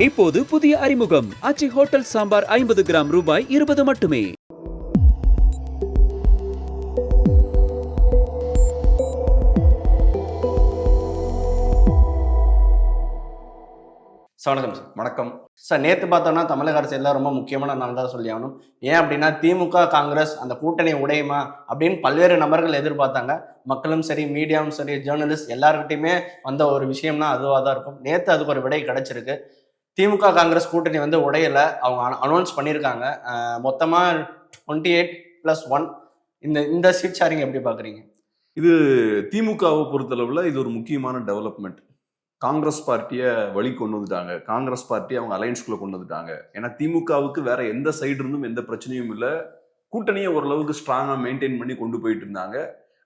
இப்போது புதிய அறிமுகம் ஆச்சி ஹோட்டல் சாம்பார் 50 கிராம் ரூபாய் 20 மட்டுமே. வணக்கம் சார். வணக்கம் சார், நேற்று பார்த்தோம்னா தமிழக அரசு எல்லாம் ரொம்ப முக்கியமான நாள் தான் சொல்லி ஆகணும். ஏன் அப்படின்னா திமுக காங்கிரஸ் அந்த கூட்டணி உடையுமா அப்படின்னு பல்வேறு நபர்கள் எதிர்பார்த்தாங்க. மக்களும் சரி, மீடியாவும் சரி, ஜேர்னலிஸ்ட் எல்லாருக்கிட்டையுமே வந்த ஒரு விஷயம்னா அதுவாக தான் இருக்கும். நேற்று அதுக்கு ஒரு விடை கிடைச்சிருக்கு. திமுக காங்கிரஸ் கூட்டணி வந்து உடையல, அவங்க அனௌன்ஸ் பண்ணியிருக்காங்க. மொத்தமாக 28+1 இந்த சீட் ஷேரிங் எப்படி பார்க்குறீங்க? இது திமுகவை பொறுத்தளவில் இது ஒரு முக்கியமான டெவலப்மெண்ட். காங்கிரஸ் பார்ட்டியை வழி கொண்டு வந்துட்டாங்க. காங்கிரஸ் பார்ட்டி அவங்க அலையன்ஸ்குள்ள கொண்டு வந்துட்டாங்க. ஏன்னா திமுகவுக்கு வேற எந்த சைடு இருந்தும் எந்த பிரச்சனையும் இல்லை. கூட்டணியை ஓரளவுக்கு ஸ்ட்ராங்காக மெயின்டைன் பண்ணி கொண்டு போயிட்டு இருந்தாங்க.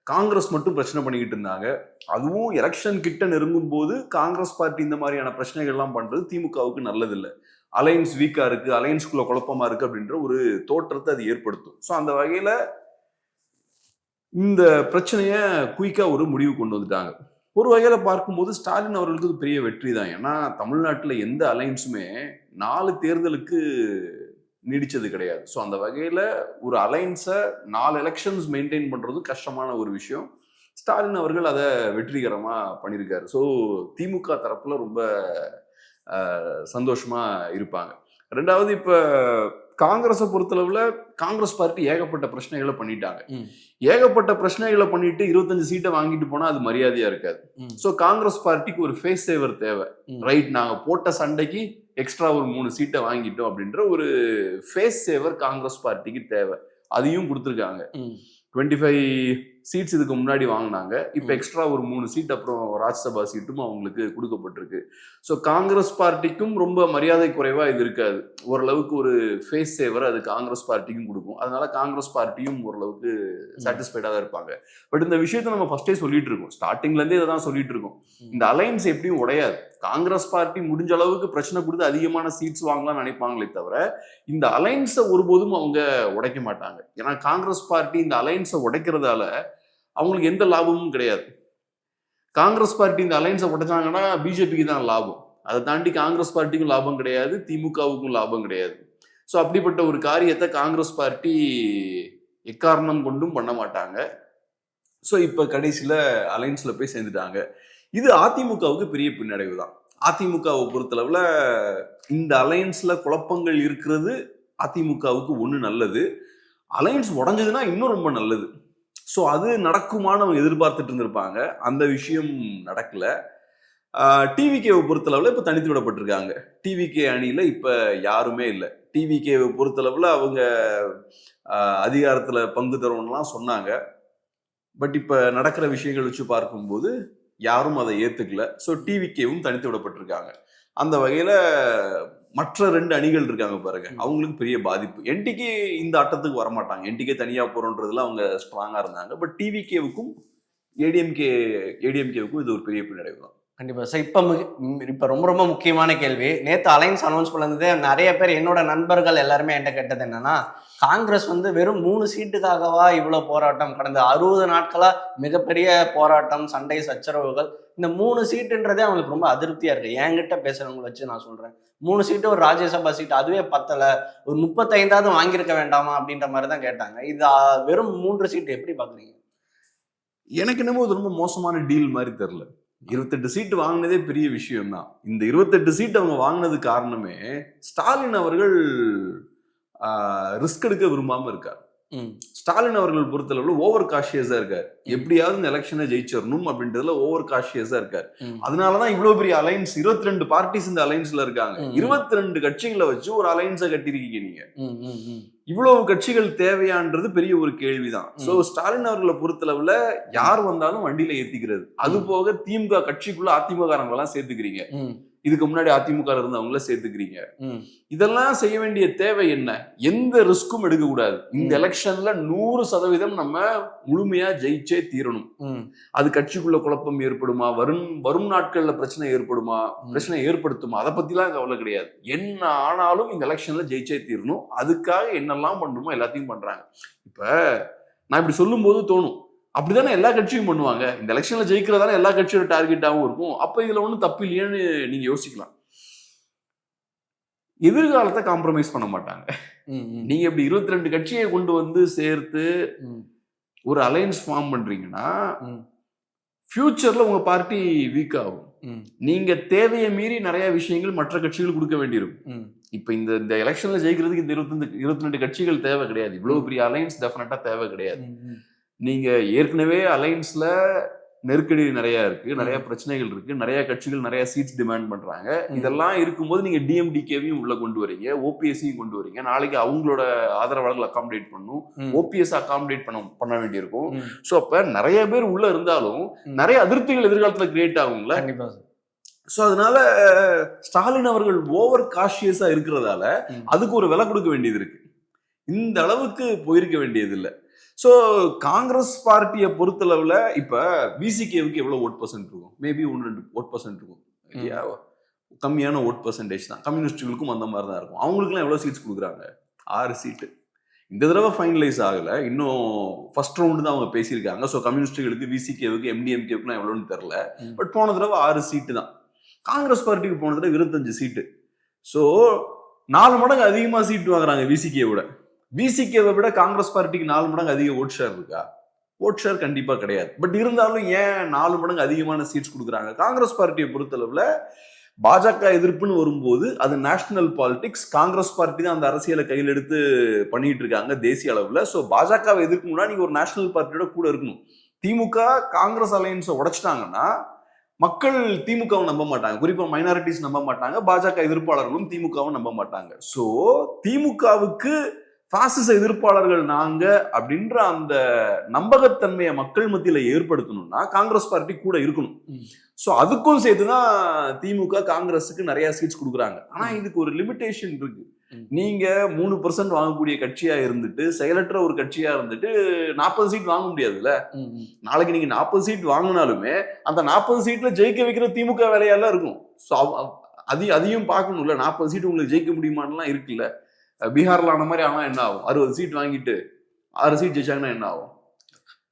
காங்கிரஸ் மட்டும் பிரச்சனை பண்ணிக்கிட்டு இருந்தாங்க. அதுவும் எலெக்ஷன் கிட்ட நெருங்கும் போது காங்கிரஸ் பார்ட்டி இந்த மாதிரியான பிரச்சனைகள்லாம் பண்றது திமுகவுக்கு நல்லதில்லை. அலையன்ஸ் வீக்கா இருக்கு, அலையன்ஸ்குள்ள குழப்பமா இருக்கு அப்படின்ற ஒரு தோற்றத்தை அது ஏற்படுத்தும். ஸோ அந்த வகையில இந்த பிரச்சனைய குயிக்கா ஒரு முடிவு கொண்டு வந்துட்டாங்க. ஒரு வகையில பார்க்கும்போது ஸ்டாலின் அவர்களுக்கு பெரிய வெற்றி தான். ஏன்னா தமிழ்நாட்டில் எந்த அலையன்ஸுமே 4 தேர்தலுக்கு நீடிச்சது கிடையாது. ஸோ அந்த வகையில ஒரு அலையன்ஸை 4 எலெக்ஷன்ஸ் மெயின்டைன் பண்றது கஷ்டமான ஒரு விஷயம். ஸ்டாலின் அவர்கள் அதை வெற்றிகரமா பண்ணியிருக்காரு. ஸோ திமுக தரப்புல ரொம்ப சந்தோஷமா இருப்பாங்க. ரெண்டாவது, இப்ப காங்கிரஸை பொறுத்தளவுல காங்கிரஸ் பார்ட்டி ஏகப்பட்ட பிரச்சனைகளை பண்ணிட்டாங்க. ஏகப்பட்ட பிரச்சனைகளை பண்ணிட்டு 25 சீட்டை வாங்கிட்டு போனா அது மரியாதையா இருக்காது. சோ காங்கிரஸ் பார்ட்டிக்கு ஒரு ஃபேஸ் சேவர் தேவை. ரைட், நாங்க போட்ட சண்டைக்கு எக்ஸ்ட்ரா ஒரு 3 சீட்டை வாங்கிட்டோம் அப்படின்ற ஒரு ஃபேஸ் சேவர் காங்கிரஸ் பார்ட்டிக்கு தேவை. அதையும் கொடுத்துருக்காங்க. 25 சீட்ஸ் இதுக்கு முன்னாடி வாங்கினாங்க. இப்போ எக்ஸ்ட்ரா ஒரு 3 சீட் அப்புறம் ராஜ்யசபா சீட்டும் அவங்களுக்கு கொடுக்கப்பட்டிருக்கு. ஸோ காங்கிரஸ் பார்ட்டிக்கும் ரொம்ப மரியாதை குறைவா இது இருக்காது. ஓரளவுக்கு ஒரு ஃபேஸ் சேவர் அது காங்கிரஸ் பார்ட்டிக்கும் கொடுக்கும். அதனால காங்கிரஸ் பார்ட்டியும் ஓரளவுக்கு சாட்டிஸ்ஃபைடா தான் இருப்பாங்க. பட் இந்த விஷயத்த நம்ம ஃபர்ஸ்டே சொல்லிட்டு இருக்கோம். ஸ்டார்டிங்ல இருந்தே இதை தான் சொல்லிட்டு இருக்கோம். இந்த அலையன்ஸ் எப்படியும் உடையாது. காங்கிரஸ் பார்ட்டி முடிஞ்ச அளவுக்கு பிரச்சனை கொடுத்து அதிகமான சீட்ஸ் வாங்கலாம்னு நினைப்பாங்களே தவிர இந்த அலையன்ஸை ஒருபோதும் அவங்க உடைக்க மாட்டாங்க. ஏன்னா காங்கிரஸ் பார்ட்டி இந்த அலையன்ஸை உடைக்கிறதால அவங்களுக்கு எந்த லாபமும் கிடையாது. காங்கிரஸ் பார்ட்டி இந்த அலையன்ஸை உடைச்சாங்கன்னா பிஜேபிக்கு தான் லாபம். அதை தாண்டி காங்கிரஸ் பார்ட்டிக்கும் லாபம் கிடையாது, திமுகவுக்கும் லாபம் கிடையாது. ஸோ அப்படிப்பட்ட ஒரு காரியத்தை காங்கிரஸ் பார்ட்டி எக்காரணம் கொண்டும் பண்ண மாட்டாங்க. ஸோ இப்போ கடைசியில் அலையன்ஸில் போய் சேர்ந்துட்டாங்க. இது அதிமுகவுக்கு பெரிய பின்னடைவு தான். அதிமுகவை பொறுத்தளவில் இந்த அலையன்ஸ்ல குழப்பங்கள் இருக்கிறது அதிமுகவுக்கு ஒன்று நல்லது. அலையன்ஸ் உடஞ்சதுன்னா இன்னும் ரொம்ப நல்லது. ஸோ அது நடக்குமான்னு அவங்க எதிர்பார்த்துட்டு இருந்திருப்பாங்க. அந்த விஷயம் நடக்கல. டிவிகேவை பொறுத்தளவில் இப்போ தனித்து விடப்பட்டிருக்காங்க. டிவிகே அணியில் இப்போ யாருமே இல்லை. டிவிகேவை பொறுத்தளவில் அவங்க அதிகாரத்தில் பங்கு தருவோம்லாம் சொன்னாங்க. பட் இப்போ நடக்கிற விஷயங்கள் வச்சு பார்க்கும்போது யாரும் அதை ஏத்துக்கல. ஸோ டிவிகேவும் தனித்து விடப்பட்டிருக்காங்க. அந்த வகையில மற்ற 2 அணிகள் இருக்காங்க பாருங்க, அவங்களுக்கு பெரிய பாதிப்பு. என்டிகே இந்த ஆட்டத்துக்கு வரமாட்டாங்க. என்டிகே தனியா போறோன்றதுல அவங்க ஸ்ட்ராங்கா இருந்தாங்க. பட் டிவிகேவுக்கும் ஏடிஎம்கேவுக்கும் இது ஒரு பெரிய பின்னடைவு தான். கண்டிப்பா சார். இப்போ ரொம்ப ரொம்ப முக்கியமான கேள்வி. நேற்று அலையன்ஸ் அனௌன்ஸ் பண்ணது நிறைய பேர், என்னோட நண்பர்கள் எல்லாருமே என்கிட்ட கேட்டது என்னன்னா, காங்கிரஸ் வந்து வெறும் 3 சீட்டுக்காகவா இவ்வளவு போராட்டம்? கடந்த 60 நாட்களா மிகப்பெரிய போராட்டம், சண்டை, சச்சரவுகள். இந்த 3 சீட்டுன்றதே அவங்களுக்கு ரொம்ப அதிருப்தியா இருக்கு. என்கிட்ட பேசுறவங்களை வச்சு நான் சொல்றேன், 3 சீட்டு ஒரு ராஜ்யசபா சீட் அதுவே பத்தல, ஒரு 35ஆவது வாங்கியிருக்க வேண்டாமா அப்படின்ற மாதிரி தான் கேட்டாங்க. இது வெறும் 3 சீட்டு எப்படி பாக்குறீங்க? எனக்கு என்னமோ அது ரொம்ப மோசமான டீல் மாதிரி தெரியல. 28 சீட்டு வாங்கினதே பெரிய விஷயம் தான். இந்த 28 சீட் அவங்க வாங்கினது காரணமே ஸ்டாலின் அவர்கள் ரிஸ்க் எடுக்க விரும்பாம இருக்கார். ஸ்டாலின் அவர்கள் பொறுத்தளவுல ஓவர் காஷியஸா இருக்காரு. எப்படியாவது இந்த எலெக்ஷனை ஜெயிச்சிடணும் அப்படின்றதுல ஓவர் காஷியஸா இருக்காரு. அதனாலதான் இவ்வளவு பெரிய அலையன்ஸ், 22 பார்ட்டிஸ் இந்த அலையன்ஸ்ல இருக்காங்க. 22 கட்சிகளை வச்சு ஒரு அலையன்ஸை கட்டிருக்கீங்க நீங்க. இவ்வளவு கட்சிகள் தேவையான்றது பெரிய ஒரு கேள்விதான். சோ ஸ்டாலின் அவர்களை பொறுத்தளவுல யார் வந்தாலும் வண்டியில ஏத்திக்கிறது. அது போக திமுக கட்சிக்குள்ள அதிமுக எல்லாம் சேர்த்துக்கிறீங்க. இதுக்கு முன்னாடி அதிமுக இருந்தவங்கள சேர்த்துக்கிறீங்க. இதெல்லாம் செய்ய வேண்டிய தேவை என்ன? எந்த ரிஸ்க்கும் எடுக்க கூடாது. இந்த எலெக்ஷன்ல 100% நம்ம முழுமையா ஜெயிச்சே தீரணும். அது கட்சிக்குள்ள குழப்பம் ஏற்படுமா, வரும் நாட்கள்ல பிரச்சனை ஏற்படுத்துமா, அதை பத்தி எல்லாம் கவலை கிடையாது. என்ன ஆனாலும் இந்த எலெக்ஷன்ல ஜெயிச்சே தீரணும். அதுக்காக என்னெல்லாம் பண்ணணுமோ எல்லாத்தையும் பண்றாங்க. இப்ப நான் இப்படி சொல்லும் போது தோணும், அப்படிதானே எல்லா கட்சியும் பண்ணுவாங்க. இந்த எலெக்ஷன்ல ஜெயிக்கிறதால எல்லா கட்சியோட டார்கெட்டாகவும் இருக்கும். அப்ப இதுல ஒன்றும் தப்பு இல்லையான்னு நீங்க யோசிக்கலாம். எதிர்காலத்தை காம்ப்ரமைஸ் பண்ண மாட்டாங்க. நீங்க இப்படி 22 கட்சியை கொண்டு வந்து சேர்த்து ஒரு அலையன்ஸ் ஃபார்ம் பண்றீங்கன்னா ஃபியூச்சர்ல உங்க பார்ட்டி வீக் ஆகும். நீங்க தேவையை மீறி நிறைய விஷயங்கள் மற்ற கட்சிகள் கொடுக்க வேண்டியிருக்கும். இப்ப இந்த எலெக்ஷன்ல ஜெயிக்கிறதுக்கு இந்த 22 கட்சிகள் தேவை கிடையாது. இவ்வளவு பெரிய அலையன்ஸ் டெஃபினட்டா தேவை கிடையாது. நீங்க ஏற்கனவே அலையன்ஸ்ல நெருக்கடி நிறைய இருக்கு, நிறைய பிரச்சனைகள் இருக்கு, நிறைய கட்சிகள் நிறைய சீட்ஸ் டிமாண்ட் பண்றாங்க. இதெல்லாம் இருக்கும்போது நீங்க டிஎம்டிகேவையும் உள்ள கொண்டு வரீங்க, ஓபிஎஸ்ஸையும் கொண்டு வரீங்க. நாளைக்கு அவங்களோட ஆதரவாளர்கள் அகாமடேட் பண்ணும், ஓபிஎஸ் அகாமடேட் பண்ண வேண்டியிருக்கும். சோ அப்ப நிறைய பேர் உள்ள இருந்தாலும் நிறைய அதிருப்திகள் எதிர்காலத்துல கிரியேட் ஆகுங்களா? சோ அதனால ஸ்டாலின் அவர்கள் ஓவர் காஷியஸா இருக்கிறதால அதுக்கு ஒரு விலை கொடுக்க வேண்டியது இருக்கு. இந்த அளவுக்கு போயிருக்க வேண்டியது இல்லை. ஸோ காங்கிரஸ் பார்ட்டியை பொறுத்தளவுல இப்ப விசிகேவுக்கு எவ்வளவு ஓட் பர்சன்ட் இருக்கும்? மேபி 1-2 ஓட் பர்சன்ட் இருக்கும். கம்மியான ஓட் பர்சன்டேஜ் தான். கம்யூனிஸ்டுகளுக்கும் அந்த மாதிரி தான் இருக்கும். அவங்களுக்குலாம் எவ்வளவு சீட்ஸ் கொடுக்குறாங்க? 6 சீட்டு. இந்த தடவை ஃபைனலைஸ் ஆகல, இன்னும் ஃபர்ஸ்ட் ரவுண்டு தான் அவங்க பேசியிருக்காங்க. ஸோ கம்யூனிஸ்டுகளுக்கு, விசிகேவுக்கு, எம்டிஎம்கேவுக்குலாம் எவ்வளோன்னு தெரில. பட் போன தடவை 6 சீட்டு தான். காங்கிரஸ் பார்ட்டிக்கு போன தடவை 25 சீட்டு. ஸோ 4 மடங்கு அதிகமாக சீட்டு வாங்குறாங்க விசிகேவோட. விசிகேவை விட காங்கிரஸ் பார்ட்டிக்கு 4 மடங்கு அதிக ஓட் ஷேர் இருக்கா? ஓட் ஷேர் கண்டிப்பா கிடையாது. பட் இருந்தாலும் ஏன் 4 மடங்கு அதிகமான சீட்ஸ் கொடுக்குறாங்க? காங்கிரஸ் பார்ட்டியை பொறுத்தளவுல பாஜக எதிர்ப்புன்னு வரும்போது அது நேஷனல் பாலிடிக்ஸ். காங்கிரஸ் பார்ட்டி தான் அந்த அரசியலை கையில் எடுத்து பண்ணிட்டு இருக்காங்க தேசிய அளவுல. ஸோ பாஜகவை எதிர்க்கணும்னா நீங்க ஒரு நேஷனல் பார்ட்டியோட கூட இருக்கணும். திமுக காங்கிரஸ் அலையன்ஸை உடைச்சிட்டாங்கன்னா மக்கள் திமுகவை நம்ப மாட்டாங்க, குறிப்பா மைனாரிட்டிஸ் நம்ப மாட்டாங்க, பாஜக எதிர்ப்பாளர்களும் திமுகவும் நம்ப மாட்டாங்க. ஸோ திமுகவுக்கு பாசிச எதிர்ப்பாளர்கள் நாங்க அப்படின்ற அந்த நம்பகத்தன்மையை மக்கள் மத்தியில ஏற்படுத்தணும்னா காங்கிரஸ் பார்ட்டி கூட இருக்கணும். சோ அதுக்கும் சேர்த்துதான் திமுக காங்கிரஸுக்கு நிறைய சீட்ஸ் கொடுக்குறாங்க. ஆனா இதுக்கு ஒரு லிமிடேஷன் இருக்கு. நீங்க 3% வாங்கக்கூடிய கட்சியா இருந்துட்டு, செயலற்ற ஒரு கட்சியா இருந்துட்டு 40 சீட் வாங்க முடியாதுல்ல. நாளைக்கு நீங்க 40 சீட் வாங்கினாலுமே அந்த 40 சீட்ல ஜெயிக்க வைக்கிற திமுக வேலையெல்லாம் இருக்கும். ஸோ அதையும் பார்க்கணும்ல. 40 சீட் உங்களுக்கு ஜெயிக்க முடியுமான்லாம் இருக்குல்ல. பீகார்ல ஆன மாதிரி ஆனா என்ன ஆகும்? 60 சீட் வாங்கிட்டு 6 சீட் ஜெயிச்சாங்கன்னா என்ன ஆகும்?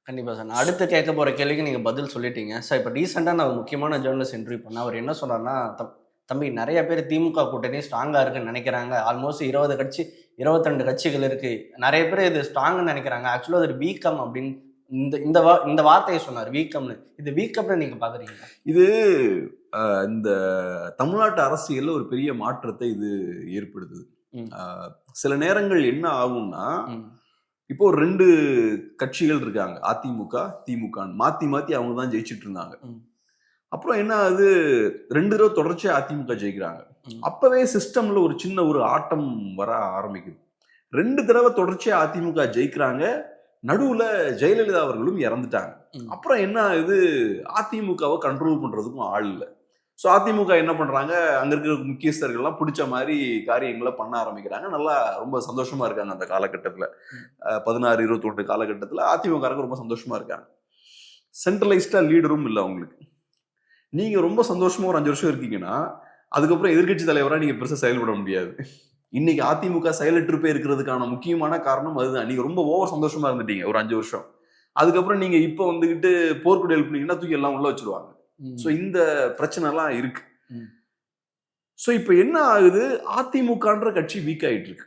கண்டிப்பா சார். நான் அடுத்து கேட்க போற கேள்விக்கு நீங்க பதில் சொல்லிட்டீங்க சார். இப்போ ரீசெண்டா நான் முக்கியமான ஜேர்னலிஸ்ட் இன்டர்வியூ பண்ண, அவர் என்ன சொன்னார்னா, தம்பி நிறைய பேர் திமுக கூட்டணி ஸ்ட்ராங்கா இருக்குன்னு நினைக்கிறாங்க. ஆல்மோஸ்ட் 20 கட்சி 22 கட்சிகள் இருக்கு. நிறைய பேர் இது ஸ்ட்ராங்னு நினைக்கிறாங்க. ஆக்சுவலா அது வீக்கம் அப்படின்னு இந்த வார்த்தையை சொன்னார், வீக்கம்னு. இது வீக்கம்னு நீங்க பாக்குறீங்க? இது இந்த தமிழ்நாட்டு அரசியல்ல ஒரு பெரிய மாற்றத்தை இது ஏற்படுத்துது. சில நேரங்கள் என்ன ஆகும்னா, இப்போ 2 கட்சிகள் இருக்காங்க, அதிமுக திமுக, மாத்தி மாத்தி அவங்க தான் ஜெயிச்சுட்டு இருந்தாங்க. அப்புறம் என்ன ஆகுது, 2 தடவை தொடர்ச்சியா அதிமுக ஜெயிக்கிறாங்க. அப்பவே சிஸ்டம்ல ஒரு சின்ன ஒரு ஆட்டம் வர ஆரம்பிக்குது. 2 தடவை தொடர்ச்சியா அதிமுக ஜெயிக்கிறாங்க. நடுவுல ஜெயலலிதா அவர்களும் இறந்துட்டாங்க. அப்புறம் என்ன ஆகுது, அதிமுகவை கண்ட்ரோல் பண்றதுக்கும் ஆள் இல்லை. ஸோ அதிமுக என்ன பண்றாங்க, அங்க இருக்கிற முக்கியஸ்தர்கள்லாம் பிடிச்ச மாதிரி காரியங்களை பண்ண ஆரம்பிக்கிறாங்க. நல்லா ரொம்ப சந்தோஷமா இருக்காங்க அந்த காலகட்டத்தில். 16-21 காலகட்டத்தில் அதிமுக ரொம்ப சந்தோஷமா இருக்காங்க. சென்ட்ரலைஸ்டா லீடரும் இல்லை அவங்களுக்கு. நீங்க ரொம்ப சந்தோஷமா ஒரு 5 வருஷம் இருக்கீங்கன்னா அதுக்கப்புறம் எதிர்கட்சி தலைவராக நீங்க பெருசா செயல்பட முடியாது. இன்னைக்கு அதிமுக செயலற்று போய் இருக்கிறதுக்கான முக்கியமான காரணம் அதுதான். நீங்க ரொம்ப ஓவர் சந்தோஷமா இருந்துட்டீங்க ஒரு 5 வருஷம். அதுக்கப்புறம் நீங்க இப்ப வந்துகிட்டு போர்க்குடி எழுப்புனீங்கன்னா தூக்கி எல்லாம் உள்ள வச்சிருவாங்க. சோ இந்த பிரச்சனை எல்லாம் இருக்கு. சோ இப்ப என்ன ஆகுது, அதிமுகன்ற கட்சி வீக் ஆயிட்டு இருக்கு.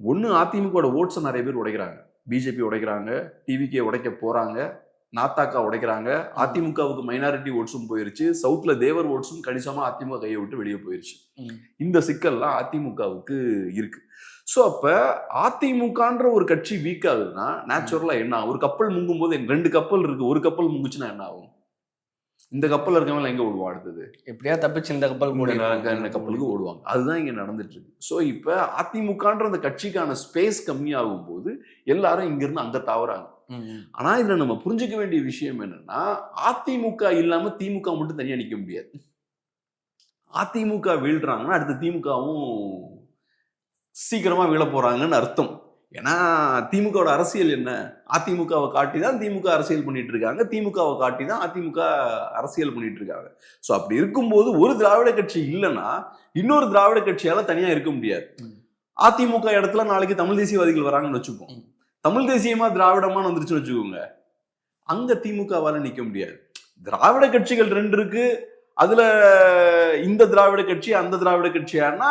ஒண்ணு அதிமுக ஓட்ஸ் நிறைய பேர் உடைக்கிறாங்க, பிஜேபி உடைக்கிறாங்க, டிவிகே உடைக்க போறாங்க, நாத்தாக்கா உடைக்கிறாங்க. அதிமுகவுக்கு மைனாரிட்டி ஓட்ஸும் போயிருச்சு, சவுத்ல தேவர் ஓட்ஸும் கணிசமா அதிமுக கையை விட்டு வெளியே போயிருச்சு. இந்த சிக்கல்லாம் அதிமுகவுக்கு இருக்கு. சோ அப்ப அதிமுகன்ற ஒரு கட்சி வீக் ஆகுதுன்னா நேச்சுரலா என்ன ஆகும், ஒரு கப்பல் முங்கும் போது 2 கப்பல் இருக்கு, ஒரு கப்பல் முங்குச்சுன்னா என்ன ஆகும்? இந்த கப்பல் இருக்கவங்க எங்க ஓடுவான்? அடுத்தது எப்படியா தப்பிச்சு இந்த கப்பலுக்கு ஓடுவாங்க. அதுதான் இங்க நடந்துட்டு இருக்கு. சோ இப்ப அதிமுகன்ற அந்த கட்சிக்கான ஸ்பேஸ் கம்மியாகும் போது எல்லாரும் இங்க இருந்து அங்க தாவறாங்க. ஆனா இதுல நம்ம புரிஞ்சுக்க வேண்டிய விஷயம் என்னன்னா, அதிமுக இல்லாம திமுக மட்டும் தனியா நிக்க முடியாது. அதிமுக வீழ்றாங்கன்னா அடுத்த திமுகவும் சீக்கிரமா வீழ போறாங்கன்னு அர்த்தம். ஏன்னா திமுகவோட அரசியல் என்ன, அதிமுகவை காட்டி தான் திமுக அரசியல் பண்ணிட்டு இருக்காங்க, திமுகவை காட்டி தான் அதிமுக அரசியல் பண்ணிட்டு இருக்காங்க. ஸோ அப்படி இருக்கும்போது ஒரு திராவிட கட்சி இல்லைன்னா இன்னொரு திராவிட கட்சியால தனியா இருக்க முடியாது. அதிமுக இடத்துல நாளைக்கு தமிழ் தேசியவாதிகள் வராங்கன்னு வச்சுப்போம், தமிழ் தேசியமா திராவிடமான்னு வந்துருச்சுன்னு வச்சுக்கோங்க, அங்க திமுகவால நிக்க முடியாது. திராவிட கட்சிகள் 2 இருக்கு, அதுல இந்த திராவிட கட்சி அந்த திராவிட கட்சியானா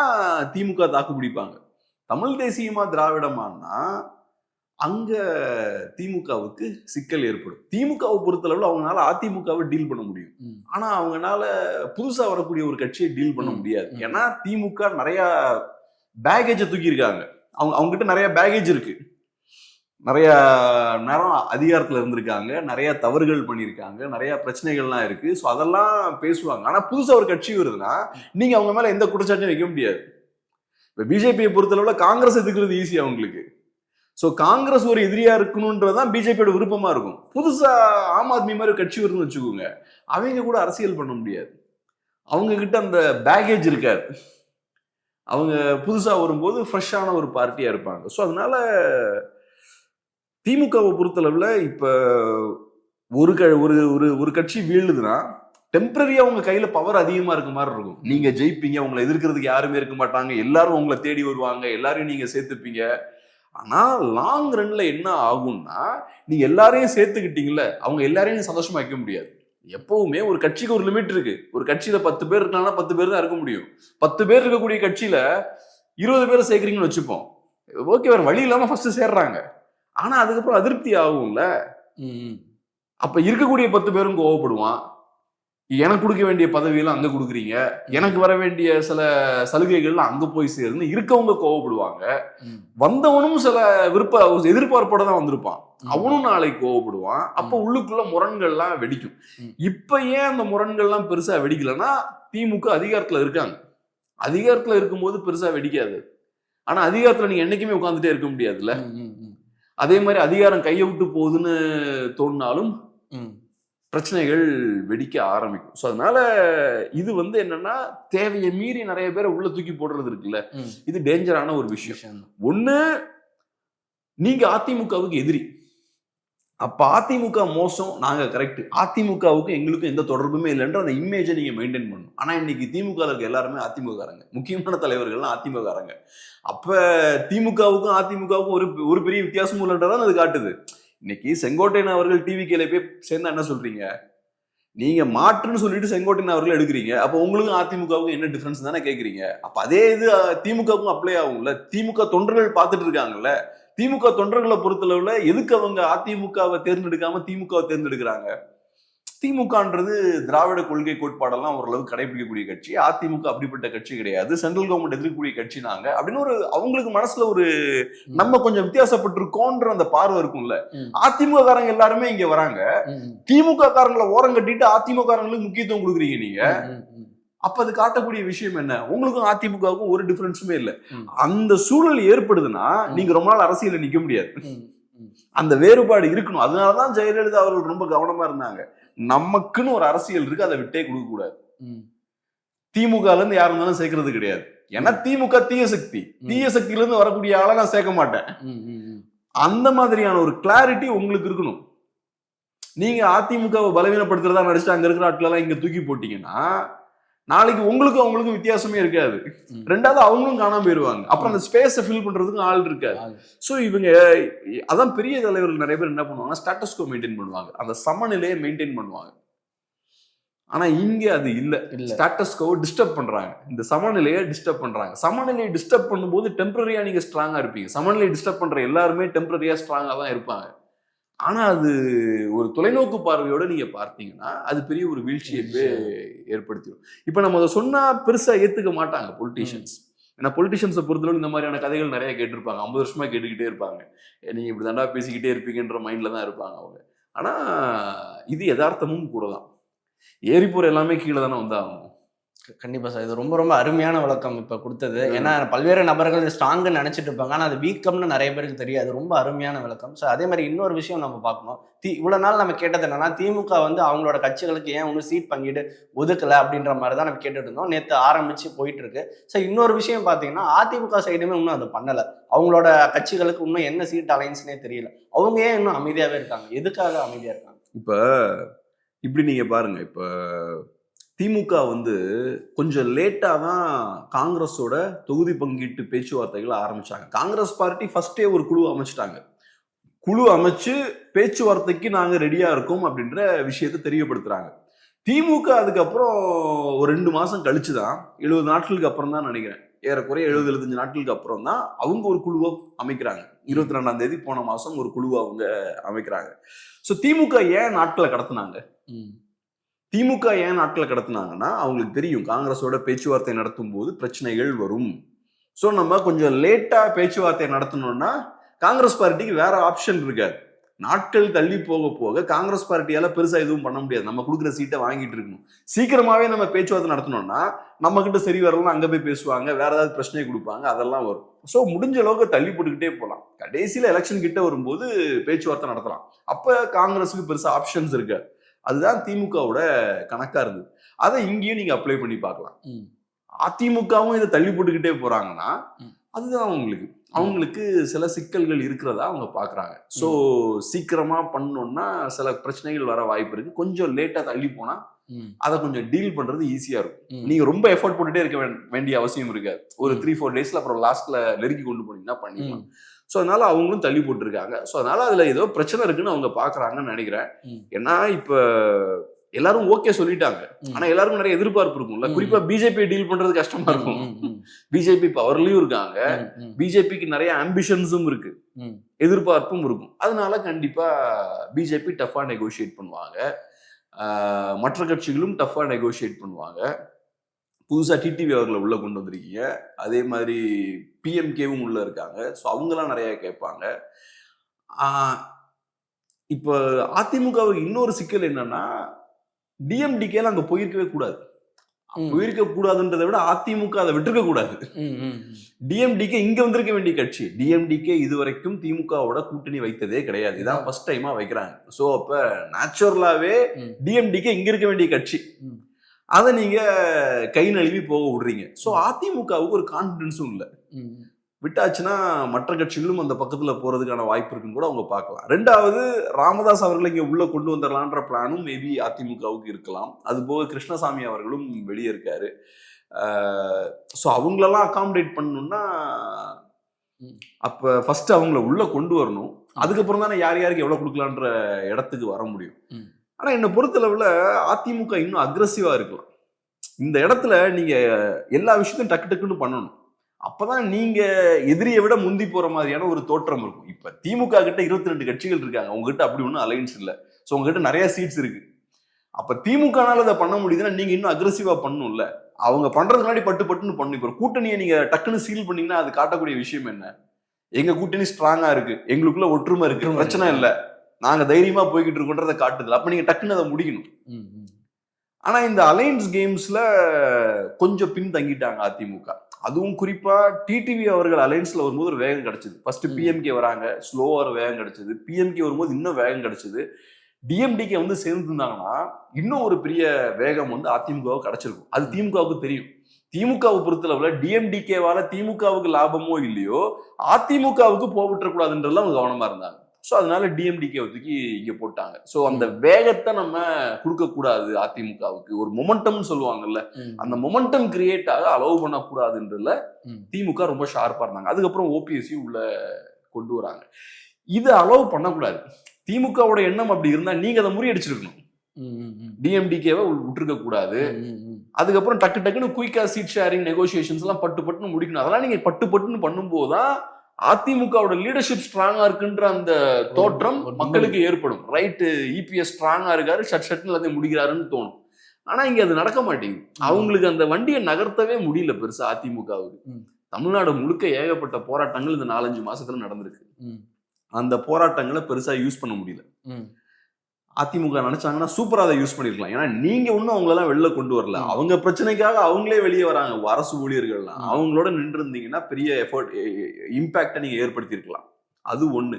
திமுக தாக்கு பிடிப்பாங்க. தமிழ் தேசியமா திராவிடமானா அங்க திமுகவுக்கு சிக்கல் ஏற்படும். திமுகவை பொறுத்தளவுல அவங்களால அதிமுகவை டீல் பண்ண முடியும், ஆனா அவங்கனால புதுசா வரக்கூடிய ஒரு கட்சியை டீல் பண்ண முடியாது. ஏன்னா திமுக நிறைய பேகேஜை தூக்கி இருக்காங்க. அவங்க கிட்ட நிறைய பேகேஜ் இருக்கு, நிறைய நேரம் அதிகாரத்துல இருந்திருக்காங்க, நிறைய தவறுகள் பண்ணியிருக்காங்க, நிறைய பிரச்சனைகள்லாம் இருக்கு. ஸோ அதெல்லாம் பேசுவாங்க. ஆனா புதுசா ஒரு கட்சி வருதுன்னா நீங்க அவங்க மேல எந்த குற்றச்சாட்டையும் வைக்க முடியாது. இப்ப பிஜேபியை பொறுத்தளவுல காங்கிரஸ் எதுக்குறது ஈஸி அவங்களுக்கு. ஸோ காங்கிரஸ் ஒரு எதிரியா இருக்கணும்ன்றதான் பிஜேபியோட விருப்பமா இருக்கும். புதுசா ஆம் ஆத்மி மாதிரி ஒரு கட்சி வருதுன்னு வச்சுக்கோங்க, அவங்க கூட அரசியல் பண்ண முடியாது. அவங்க கிட்ட அந்த பேகேஜ் இருக்காது. அவங்க புதுசா வரும்போது ஃப்ரெஷ்ஷான ஒரு பார்ட்டியா இருப்பாங்க. ஸோ அதனால திமுகவை பொறுத்தளவுல இப்ப ஒரு கட்சி வீழுதுன்னா டெம்பரரியா உங்க கையில பவர் அதிகமா இருக்க மாதிரி இருக்கும். நீங்க ஜெயிப்பீங்க, உங்களை எதிர்க்கிறதுக்கு யாருமே இருக்க மாட்டாங்க, எல்லாரும் உங்களை தேடி வருவாங்க, எல்லாரையும் நீங்க சேர்த்துப்பீங்க. ஆனா லாங் ரன்ல என்ன ஆகும்னா, நீங்க எல்லாரையும் சேர்த்துக்கிட்டீங்கல்ல, அவங்க எல்லாரையும் சந்தோஷமா வைக்க முடியாது. எப்பவுமே ஒரு கட்சிக்கு ஒரு லிமிட் இருக்கு. ஒரு கட்சியில 10 பேர் இருக்காங்கன்னா 10 பேர் தான் இருக்க முடியும். 10 பேர் இருக்கக்கூடிய கட்சியில 20 பேர் சேர்க்கறீங்கன்னு வச்சுப்போம், ஓகே, வேற வழி இல்லாம ஃபர்ஸ்ட் சேர்றாங்க. ஆனா அதுக்கப்புறம் அதிருப்தி ஆகும்ல. அப்ப இருக்கக்கூடிய 10 பேரும் கோவப்படுவான். எனக்கு கொடுக்க வேண்டிய பதவியெல்லாம் அங்க கொடுக்குறீங்க, எனக்கு வர வேண்டிய சில சலுகைகள்லாம் அங்க போய் சேருன்னு இருக்கவங்க கோவப்படுவாங்க. வந்தவனும் சில எதிர்பார்ப்போட தான் வந்திருப்பான், அவனும் நாளைக்கு கோவப்படுவான். அப்ப உள்ளுக்குள்ள முரண்கள்லாம் வெடிக்கும். இப்ப ஏன் அந்த முரண்கள்லாம் பெருசா வெடிக்கலன்னா, திமுக அதிகாரத்துல இருக்காங்க. அதிகாரத்துல இருக்கும்போது பெருசா வெடிக்காது. ஆனா அதிகாரத்துல நீங்க என்னைக்குமே உட்கார்ந்துட்டே இருக்க முடியாதுல்ல. அதே மாதிரி அதிகாரம் கையை விட்டு போகுதுன்னு தோணினாலும் பிரச்சனைகள் வெடிக்க ஆரம்பிக்கும். ஸோ அதனால இது என்னன்னா, தேவையை மீறி நிறைய பேரை உள்ள தூக்கி போடுறது இருக்குல்ல, இது டேஞ்சரான ஒரு விஷயம். ஒண்ணு, நீங்க அதிமுகவுக்கு எதிரி, அப்ப அதிமுக மோசம், நாங்க கரெக்ட், அதிமுகவுக்கு எங்களுக்கும் எந்த தொடர்புமே இல்லைன்ற அந்த இமேஜை நீங்க மெயின்டைன் பண்ணணும். ஆனா இன்னைக்கு திமுக இருக்க எல்லாருமே அதிமுககாரங்க, முக்கியமான தலைவர்கள்லாம் அதிமுககாரங்க. அப்ப திமுகவுக்கும் அதிமுகவுக்கும் ஒரு பெரிய வித்தியாசமும் இல்லைன்றதான் அது காட்டுது. இன்னைக்கு செங்கோட்டையன் அவர்கள் டிவிகேல போய் சேர்ந்தா என்ன சொல்றீங்க? நீங்க மாற்றுன்னு சொல்லிட்டு செங்கோட்டையன் அவர்கள் எடுக்கிறீங்க. அப்ப உங்களுக்கும் அதிமுகவுக்கும் என்ன டிஃபரன்ஸ் தானே கேட்கறீங்க. அப்ப அதே இது திமுகவுக்கும் அப்ளை ஆகும்ல. திமுக தொண்டர்கள் பார்த்துட்டு இருக்காங்கல்ல. திமுக தொண்டர்களை பொறுத்தளவுல எதுக்கு அவங்க அதிமுகவை தேர்ந்தெடுக்காம திமுகவை தேர்ந்தெடுக்கிறாங்க? திமுகன்றது திராவிட கொள்கை கோட்பாடெல்லாம் ஓரளவு கடைபிடிக்கக்கூடிய கட்சி. அதிமுக அப்படிப்பட்ட கட்சி கிடையாது, சென்ட்ரல் கவர்மெண்ட் எதிர்க்கக்கூடிய கட்சி நாங்க அப்படின்னு அவங்களுக்கு மனசுல ஒரு நம்ம கொஞ்சம் வித்தியாசப்பட்டிருக்கோன்ற அந்த பார்வை இருக்கும்ல. அதிமுக காரங்க எல்லாருமே இங்க வராங்க, திமுக காரங்களை ஓரம் கட்டிட்டு அதிமுக காரங்களுக்கு முக்கியத்துவம் கொடுக்குறீங்க நீங்க. அப்ப அது காட்டக்கூடிய விஷயம் என்ன? உங்களுக்கும் அதிமுகவுக்கும் ஒரு டிஃபரன்ஸுமே இல்லை. அந்த சூழல் ஏற்படுதுன்னா நீங்க ரொம்ப நாள் அரசியல நிக்க முடியாது. அந்த வேறுபாடு இருக்கணும். அதனாலதான் ஜெயலலிதா அவர்கள் ரொம்ப கவனமா இருந்தாங்க. நமக்குன்னு ஒரு அரசியல் இருக்கு, அதை விட்டே கொடுக்க கூடாது. திமுக இருந்து யாரும் இருந்தாலும் சேர்க்கறது கிடையாது. ஏன்னா திமுக தீய சக்தி, தீய சக்தியில இருந்து வரக்கூடிய ஆளை நான் சேர்க்க மாட்டேன். அந்த மாதிரியான ஒரு கிளாரிட்டி உங்களுக்கு இருக்கணும். நீங்க அதிமுகவை பலவீனப்படுத்துறதா நடிச்சு அங்க இருக்கிற ஆட்கள் எல்லாம் இங்க தூக்கி போட்டீங்கன்னா நாளைக்கு உங்களுக்கும் அவங்களுக்கும் வித்தியாசமே இருக்காது. ரெண்டாவது அவங்களும் காணாம போயிருவாங்க. அப்புறம் அந்த ஸ்பேஸை ஃபில் பண்றதுக்கு ஆள் இருக்காது. ஸோ இவங்க அதான் பெரிய தலைவர்கள் நிறைய பேர் என்ன பண்ணுவாங்கன்னா, ஸ்டேட்டஸ் கோ மெயின்டைன் பண்ணுவாங்க, அந்த சமநிலையை மெயின்டைன் பண்ணுவாங்க. ஆனா இங்க அது இல்ல. ஸ்டேட்டஸ் கோ டிஸ்டர்ப் பண்றாங்க, இந்த சமநிலையை டிஸ்டர்ப் பண்றாங்க. சமநிலையை டிஸ்டர்ப் பண்ணும்போது டெம்பரரியா நீங்க ஸ்ட்ராங்கா இருப்பீங்க. சமநிலையை டிஸ்டர்ப் பண்ற எல்லாருமே டெம்பரரியா ஸ்ட்ராங்கா தான் இருப்பாங்க. ஆனா அது ஒரு தொலைநோக்கு பார்வையோட நீங்க பார்த்தீங்கன்னா அது பெரிய ஒரு வீழ்ச்சியை ஏற்படுத்திடும். இப்ப நம்ம அதை சொன்னா பெருசா ஏத்துக்க மாட்டாங்க பொலிட்டீஷியன்ஸ். ஏன்னா பொலிட்டீஷியன்ஸை பொறுத்தளவு இந்த மாதிரியான கதைகள் நிறைய கேட்டிருப்பாங்க, 50 வருஷமா கேட்டுக்கிட்டே இருப்பாங்க. நீங்க இப்படி தாண்டா பேசிக்கிட்டே இருப்பீங்கன்ற மைண்ட்ல தான் இருப்பாங்க அவங்க. ஆனா இது யதார்த்தமும் கூட தான். ஏறி போற எல்லாமே கீழே தானே வந்தாகணும். கண்டிப்பா சார், இது ரொம்ப ரொம்ப அருமையான விளக்கம் இப்ப கொடுத்தது. ஏன்னா பல்வேறு நபர்கள் ஸ்ட்ராங்கு நினைச்சிட்டு இருப்பாங்க, ஆனா அது வீக்கம்னு நிறைய பேருக்கு தெரியாது. ரொம்ப அருமையான விளக்கம். ஸோ அதே மாதிரி இன்னொரு விஷயம் நம்ம பார்க்கணும். இவ்வளவு நாள் நம்ம கேட்டது என்னன்னா, திமுக அவங்களோட கட்சிகளுக்கு ஏன் ஒன்றும் சீட் பங்கீடு ஒதுக்கல அப்படின்ற மாதிரி தான் நம்ம கேட்டுட்டு இருந்தோம். நேற்று ஆரம்பிச்சு போயிட்டு இருக்கு. ஸோ இன்னொரு விஷயம் பார்த்தீங்கன்னா, அதிமுக சைடுமே இன்னும் அதை பண்ணல. அவங்களோட கட்சிகளுக்கு இன்னும் என்ன சீட் அலைன்ஸ்னே தெரியல. அவங்க ஏன் இன்னும் அமைதியாவே இருக்காங்க? எதுக்காக அமைதியா இருக்காங்க? இப்ப இப்படி நீங்க பாருங்க, இப்ப திமுக கொஞ்சம் லேட்டா தான் காங்கிரஸோட தொகுதி பங்கீட்டு பேச்சுவார்த்தைகள் ஆரம்பிச்சாங்க. காங்கிரஸ் பார்ட்டி ஃபர்ஸ்டே ஒரு குழு அமைச்சிட்டாங்க. குழு அமைச்சு பேச்சுவார்த்தைக்கு நாங்க ரெடியா இருக்கோம் அப்படின்ற விஷயத்தை தெரியப்படுத்துறாங்க. திமுக அதுக்கப்புறம் ஒரு 2 மாசம் கழிச்சுதான் 70 நாட்களுக்கு அப்புறம் தான் நினைக்கிறேன், ஏறக்குறைய 70-75 நாட்களுக்கு அப்புறம் தான் அவங்க ஒரு குழுவை அமைக்கிறாங்க. 22ஆம் தேதி போன மாசம் ஒரு குழுவை அவங்க அமைக்கிறாங்க. ஸோ திமுக ஏன் நாட்களை கடத்தினாங்க? திமுக ஏன் நாட்களை கடத்தினாங்கன்னா அவங்களுக்கு தெரியும் காங்கிரஸோட பேச்சுவார்த்தை நடத்தும் போது பிரச்சனைகள் வரும். ஸோ நம்ம கொஞ்சம் லேட்டா பேச்சுவார்த்தை நடத்தணும்னா காங்கிரஸ் பார்ட்டிக்கு வேற ஆப்ஷன் இருக்காது. நாட்கள் தள்ளி போக போக காங்கிரஸ் பார்ட்டியால பெருசா எதுவும் பண்ண முடியாது. நம்ம கொடுக்குற சீட்டை வாங்கிட்டு இருக்கணும். சீக்கிரமாவே நம்ம பேச்சுவார்த்தை நடத்தணும்னா நம்ம கிட்ட சரி வரலாம், அங்க போய் பேசுவாங்க, வேற ஏதாவது பிரச்சனை கொடுப்பாங்க, அதெல்லாம் வரும். ஸோ முடிஞ்ச அளவுக்கு தள்ளி போட்டுக்கிட்டே போகலாம். கடைசியில எலெக்ஷன் கிட்ட வரும்போது பேச்சுவார்த்தை நடத்தலாம். அப்ப காங்கிரஸுக்கு பெருசா ஆப்ஷன்ஸ் இருக்கு. அதுதான் திமுகவோட கணக்கா இருந்தது. அதை இங்கேயும் நீங்க அப்ளை பண்ணி பார்க்கலாம். அதிமுகவும் இதை தள்ளி போட்டுக்கிட்டே போறாங்கன்னா அதுதான் அவங்களுக்கு சில சிக்கல்கள் இருக்கிறதா அவங்க பாக்குறாங்க. ஸோ சீக்கிரமா பண்ணோம்னா சில பிரச்சனைகள் வர வாய்ப்பு இருக்கு. கொஞ்சம் லேட்டா தள்ளி போனா அதை கொஞ்சம் டீல் பண்றது ஈஸியா இருக்கும். நீங்க ரொம்ப எஃபோர்ட் போட்டுட்டே இருக்க வேண்டிய அவசியம் இருக்காது. ஒரு 3-4 டேஸ்ல அப்புறம் லாஸ்ட்ல நெருக்கி கொண்டு போனீங்கன்னா பண்ணிக்கலாம். ஸோ அதனால அவங்களும் தள்ளி போட்டுருக்காங்க. ஸோ அதனால அதுல ஏதோ பிரச்சனை இருக்குன்னு அவங்க பாக்குறாங்கன்னு நினைக்கிறேன். ஏன்னா இப்ப எல்லாரும் ஓகே சொல்லிட்டாங்க, ஆனா எல்லாருக்கும் நிறைய எதிர்பார்ப்பு இருக்கும்ல. குறிப்பா பிஜேபி டீல் பண்றது கஷ்டமா இருக்கும். பிஜேபி பவர்லயும் இருக்காங்க, பிஜேபிக்கு நிறைய ஆம்பிஷன்ஸும் இருக்கு, எதிர்பார்ப்பும் இருக்கும். அதனால கண்டிப்பா பிஜேபி டஃபா நெகோசியேட் பண்ணுவாங்க, மற்ற கட்சிகளும் டஃபா நெகோசியேட் பண்ணுவாங்க. புதுசா டிடிவி அவர்களை உள்ள கொண்டு வந்திருக்கீங்க, அதே மாதிரி பிஎம்கேவும் உள்ள இருக்காங்க. ஸோ அவங்கெல்லாம் நிறைய கேட்பாங்க. இப்ப அதிமுகவுக்கு இன்னொரு சிக்கல் என்னன்னா டிஎம்டிகேல அங்க போயிருக்கவே கூடாது. போயிருக்க கூடாதுன்றதை விட அதிமுக அதை விட்டுருக்க கூடாது. டிஎம்டிகே இங்க வந்திருக்க வேண்டிய கட்சி. டிஎம்டிகே இதுவரைக்கும் திமுகவோட கூட்டணி வைத்ததே கிடையாது. இதான் ஃபர்ஸ்ட் டைமா வைக்கிறாங்க. சோ அப்ப நேச்சுரலாவே டிஎம்டிகே இங்க இருக்க வேண்டிய கட்சி. அதை நீங்க கை நழுவி போக விடுறீங்க. சோ அதிமுகவுக்கு ஒரு கான்பிடன்ஸும் இல்லை. விட்டாச்சுன்னா மற்ற கட்சிகளும் அந்த பக்கத்துல போறதுக்கான வாய்ப்பு இருக்குன்னு கூட அவங்க பார்க்கலாம். ரெண்டாவது, ராமதாஸ் அவர்களை இங்க உள்ள கொண்டு வந்துடலான்ற பிளானும் மேபி அதிமுகவுக்கு இருக்கலாம். அது போக கிருஷ்ணசாமி அவர்களும் வெளியே இருக்காரு. ஸோ அவங்களெல்லாம் அகாமடேட் பண்ணணும்னா அப்ப ஃபர்ஸ்ட் அவங்கள உள்ள கொண்டு வரணும். அதுக்கப்புறம் தானே யார் யாருக்கு எவ்வளவு கொடுக்கலான்ற இடத்துக்கு வர முடியும். ஆனா என்னை பொறுத்தளவுல அதிமுக இன்னும் அக்ரெசிவா இருக்கலாம். இந்த இடத்துல நீங்க எல்லா விஷயத்தையும் டக்கு டக்குன்னு பண்ணணும். அப்பதான் நீங்க எதிரியை விட முந்தி போற மாதிரியான ஒரு தோற்றம் இருக்கும். இப்ப திமுக கிட்ட 22 கட்சிகள் இருக்காங்க, உங்ககிட்ட அப்படி ஒன்றும் அலைன்ஸ் இல்லை. ஸோ உங்ககிட்ட நிறைய சீட்ஸ் இருக்கு. அப்ப திமுகனால அதை பண்ண முடியுதுன்னா நீங்க இன்னும் அக்ரெசிவா பண்ணணும்ல. அவங்க பண்றதுக்கு முன்னாடி பட்டுன்னு பண்ணணும். இப்போ கூட்டணியை நீங்க டக்குன்னு சீல் பண்ணீங்கன்னா அது காட்டக்கூடிய விஷயம் என்ன? எங்க கூட்டணி ஸ்ட்ராங்கா இருக்கு, எங்களுக்குள்ள ஒற்றுமை இருக்கு, பிரச்சனை இல்லை, நாங்க தைரியமா போய்கிட்டு இருக்கோன்றதை காட்டுது. அப்ப நீங்க டக்குன்னு அதை முடிக்கணும். ஆனா இந்த அலைன்ஸ் கேம்ஸ்ல கொஞ்சம் பின் தங்கிட்டாங்க அதிமுக. அதுவும் குறிப்பா டிடிவி அவர்கள் அலைன்ஸ்ல வரும்போது ஒரு வேகம் கிடைச்சது. ஃபர்ஸ்ட் பிஎம்கே வராங்க, ஸ்லோவா ஒரு வேகம் கிடைச்சது. பிஎம்கே வரும்போது இன்னும் வேகம் கிடைச்சது. டிஎம்டிகே வந்து சேர்ந்துருந்தாங்கன்னா இன்னும் ஒரு பெரிய வேகம் வந்து அதிமுகவுக்கு கிடைச்சிருக்கும். அது திமுகவுக்கு தெரியும். திமுகவை பொறுத்தளவுல டிஎம்டிகேவால திமுகவுக்கு லாபமோ இல்லையோ அதிமுகவுக்கு போவிட்டுறக்கூடாதுன்றதுல அவங்க கவனமா இருந்தாங்க. ஸோ அதனால டிஎம்டிகே தூக்கி இங்க போட்டாங்க. ஸோ அந்த வேகத்தை நம்ம கொடுக்க கூடாது அதிமுகவுக்கு. ஒரு மொமெண்டம்னு சொல்லுவாங்கல்ல, அந்த மொமெண்டம் கிரியேட் ஆக அலோவ் பண்ணக்கூடாதுன்றதுல திமுக ரொம்ப ஷார்ப்பா இருந்தாங்க. அதுக்கப்புறம் ஓபிஎஸ்சி உள்ள கொண்டு வராங்க. இதை அலோவ் பண்ணக்கூடாது. திமுகவோட எண்ணம் அப்படி இருந்தா நீங்க அதை முறியடிச்சிருக்கணும். டிஎம்டிகேவை விட்டுருக்க கூடாது. அதுக்கப்புறம் டக்கு டக்குன்னு குயிக்கா சீட் ஷேரிங் நெகோசியேஷன்ஸ் எல்லாம் பட்டுன்னு முடிக்கணும். அதெல்லாம் நீங்க பட்டுன்னு பண்ணும்போதுதான் அதிமுகவோட லீடர்ஷிப் ஸ்ட்ராங்கா இருக்குன்ற அந்த தோற்றம் மக்களுக்கு ஏற்படும். ரைட்டு, இபிஎஸ் ஸ்ட்ராங்கா இருக்காரு, ஷட்னு எல்லாத்தையும் முடிக்கிறாருன்னு தோணும். ஆனா இங்க அது நடக்க மாட்டேங்குது. அவங்களுக்கு அந்த வண்டியை நகர்த்தவே முடியல பெருசா அதிமுகவுக்கு. தமிழ்நாடு முழுக்க ஏகப்பட்ட போராட்டங்கள் இந்த 4-5 மாசத்துல நடந்திருக்கு. அந்த போராட்டங்களை பெருசா யூஸ் பண்ண முடியல. அதிமுக நினைச்சாங்கன்னா சூப்பரா அதை யூஸ் பண்ணிருக்கலாம். ஏன்னா நீங்க ஒன்னும் அவங்களெல்லாம் வெளில கொண்டு வரல. அவங்க பிரச்சனைக்காக அவங்களே வெளியே வராங்க. அரசு ஊழியர்கள்லாம் அவங்களோட நின்று இருந்தீங்கன்னா பெரிய எஃபர்ட், இம்பாக்டை நீங்க ஏற்படுத்தியிருக்கலாம். அது ஒண்ணு.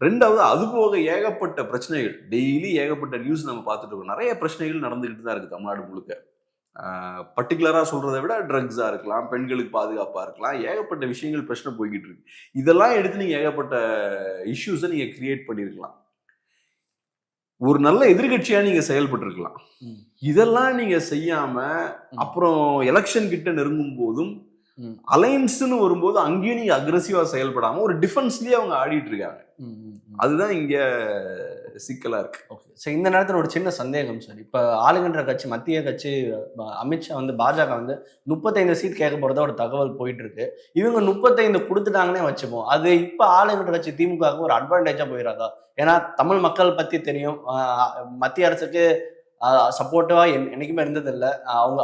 ரெண்டாவது, அது போக ஏகப்பட்ட பிரச்சனைகள், டெய்லி ஏகப்பட்ட நியூஸ் நம்ம பார்த்துட்டு இருக்கோம். நிறைய பிரச்சனைகள் நடந்துகிட்டு தான் இருக்கு தமிழ்நாடு முழுக்க. பர்டிகுலரா சொல்றதை விட ட்ரக்ஸா இருக்கலாம், பெண்களுக்கு பாதுகாப்பா இருக்கலாம், ஏகப்பட்ட விஷயங்கள் பிரச்சனை போய்கிட்டு இருக்கு. இதெல்லாம் எடுத்து நீங்க ஏகப்பட்ட இஷ்யூஸை நீங்க கிரியேட் பண்ணிருக்கலாம். ஒரு நல்ல எதிர்கட்சியா நீங்க செயல்பட்டு இருக்கலாம். இதெல்லாம் நீங்க செய்யாம அப்புறம் எலெக்ஷன் கிட்ட நெருங்கும் போதும் அலைன்ஸ்னு வரும்போது அங்கேயும் நீங்க அக்ரெசிவா செயல்படாம ஒரு டிஃபென்ஸ்லயே அவங்க ஆடிட்டு இருக்காங்க. அதுதான் இங்க சிக்கலா இருக்கு. ஓகே சார், இந்த நேரத்தில் ஒரு சின்ன சந்தேகம் சார். இப்போ ஆளுகின்ற கட்சி, மத்திய கட்சி அமித்ஷா வந்து பாஜக வந்து 35 சீட் கேட்க போறதா ஒரு தகவல் போயிட்டு இருக்கு. இவங்க 35 கொடுத்துட்டாங்கன்னே வச்சுப்போம், அது இப்போ ஆளுகின்ற கட்சி திமுகவுக்கு ஒரு அட்வான்டேஜா போயிடாதா? ஏன்னா தமிழ் மக்கள் பத்தி தெரியும், மத்திய அரசுக்கு சப்போர்ட்டிவா என்னைக்குமே இருந்தது இல்லை,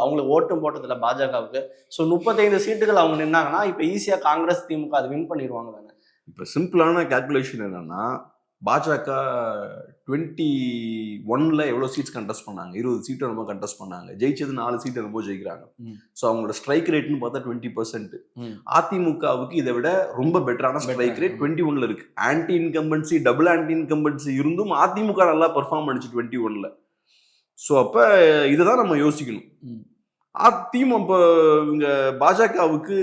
அவங்களுக்கு ஓட்டும் போட்டதில்லை பாஜகவுக்கு. ஸோ 35 சீட்டுகள் அவங்க நின்னாங்கன்னா இப்போ ஈஸியா காங்கிரஸ் திமுக அதை வின் பண்ணிடுவாங்க தானே? இப்ப சிம்பிளான கால்குலேஷன் என்னன்னா, பாஜக 21ல எவ்வளவு சீட்ஸ் கண்டெஸ்ட் பண்ணாங்க, 20 சீட்டு நம்ம கண்டெஸ்ட் பண்ணாங்க, ஜெயிச்சது 4 சீட்டு ரொம்ப ஜெயிக்கிறாங்க. ஸோ அவங்களோட ஸ்ட்ரைக் ரேட்னு பார்த்தா 20%. அதிமுகவுக்கு இதை விட ரொம்ப பெட்டரான ஸ்ட்ரைக் ரேட் 21ல இருக்கு. Anti incumbency, double anti incumbency இருந்தும் அதிமுக நல்லா பெர்ஃபார்ம் பண்ணிச்சு 21ல. ஸோ அப்ப இதைதான் நம்ம யோசிக்கணும். இப்போ இங்க பாஜகவுக்கு